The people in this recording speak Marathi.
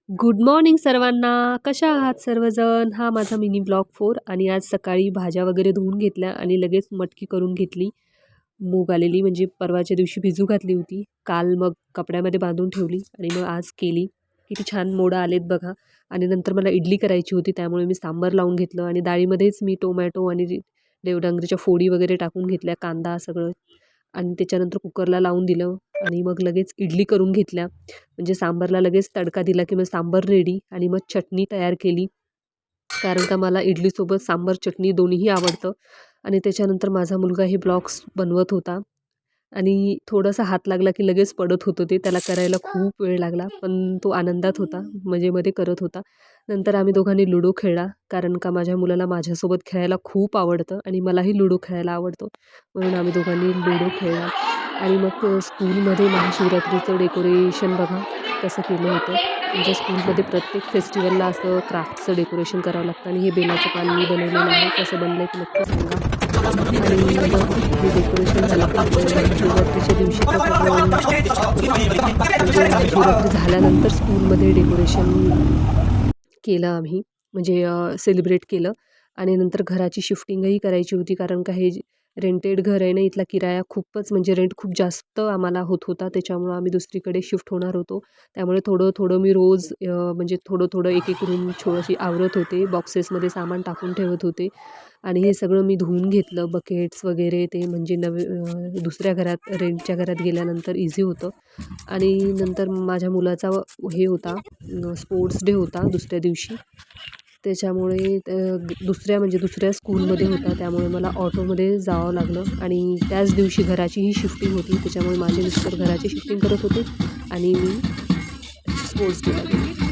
गुड मॉर्निंग सर्वांना. कशा आहात सर्वजण? हा माझा मिनी ब्लॉग 4 आणि आज सकाळी भाज्या वगैरे धुवून घेतल्या आणि लगेच मटकी करून घेतली. मूग आलेली म्हणजे परवाच्या दिवशी भिजू घातली होती. काल मग कपड्यामध्ये बांधून ठेवली आणि मग आज केली. किती छान मोडं आलेत बघा. आणि नंतर मला इडली करायची होती त्यामुळे मी सांबार लावून घेतलं आणि डाळीमध्येच मी टोमॅटो आणि देवडांगरीच्या फोडी वगैरे टाकून घेतल्या, कांदा सगळं आणि त्याच्यानंतर कुकरला लावून दिलं आणि मग लगेच इडली करून घेतल्या. म्हणजे सांबारला लगेच तडका दिला की मग सांबार रेडी आणि मग चटणी तयार केली. कारण का मला इडलीसोबत सांबार, चटणी दोन्हीही आवडतं. आणि त्याच्यानंतर माझा मुलगा हे ब्लॉग्स बनवत होता आणि थोडासा हात लागला की लगेच पडत होतं ते. त्याला करायला खूप वेळ लागला, पण तो आनंदात होता, मजेमध्ये करत होता. नंतर आम्ही दोघांनी लुडो खेळला, कारण का माझ्या मुलाला माझ्यासोबत खेळायला खूप आवडतं आणि मलाही लुडो खेळायला आवडतो. म्हणून आम्ही दोघांनी लुडो खेळला. आणि मग स्कूलमध्ये महाशिवरात्रीचं डेकोरेशन बघा कसं केलं होतं. आमच्या स्कूलमध्ये प्रत्येक फेस्टिवलला असं क्राफ्टचं डेकोरेशन करावं लागतं आणि हे बेलाचं पान मी बनवलेलं आहे. कसं बनलं ते नक्की सांगा. आणि मग हे डेकोरेशन झालं महाशिवरात्रीच्या दिवशीचं म्हणजे महाशिवरात्री झाल्यानंतर स्कूलमध्ये डेकोरेशन केलं आम्ही, म्हणजे सेलिब्रेट केलं. आणि नंतर घराची शिफ्टिंगही करायची होती, कारण का हे रेंटेड घर आहे ना, इथला किराया खूपच म्हणजे रेंट खूप जास्त आम्हाला होत होता. त्याच्यामुळं आम्ही दुसरीकडे शिफ्ट होणार होतो. त्यामुळे थोडं थोडं मी रोज म्हणजे थोडं थोडं एक एक रूम थोडीशी आवरत होते, बॉक्सेसमध्ये सामान टाकून ठेवत होते. आणि हे सगळं मी धुवून घेतलं, बकेट्स वगैरे ते, म्हणजे दुसऱ्या घरात रेंटच्या घरात गेल्यानंतर इझी होतं. आणि नंतर माझ्या मुलाचा हे होता, स्पोर्ट्स डे होता दुसऱ्या दिवशी. त्याच्यामुळे दुसऱ्या स्कूलमध्ये होता, त्यामुळे मला ऑटोमध्ये जावं लागलं. आणि त्याच दिवशी घराचीही शिफ्टिंग होती, त्याच्यामुळे माझे मिस्टर घराची शिफ्टिंग करत होते आणि मी स्पोर्ट्स डेला गेले.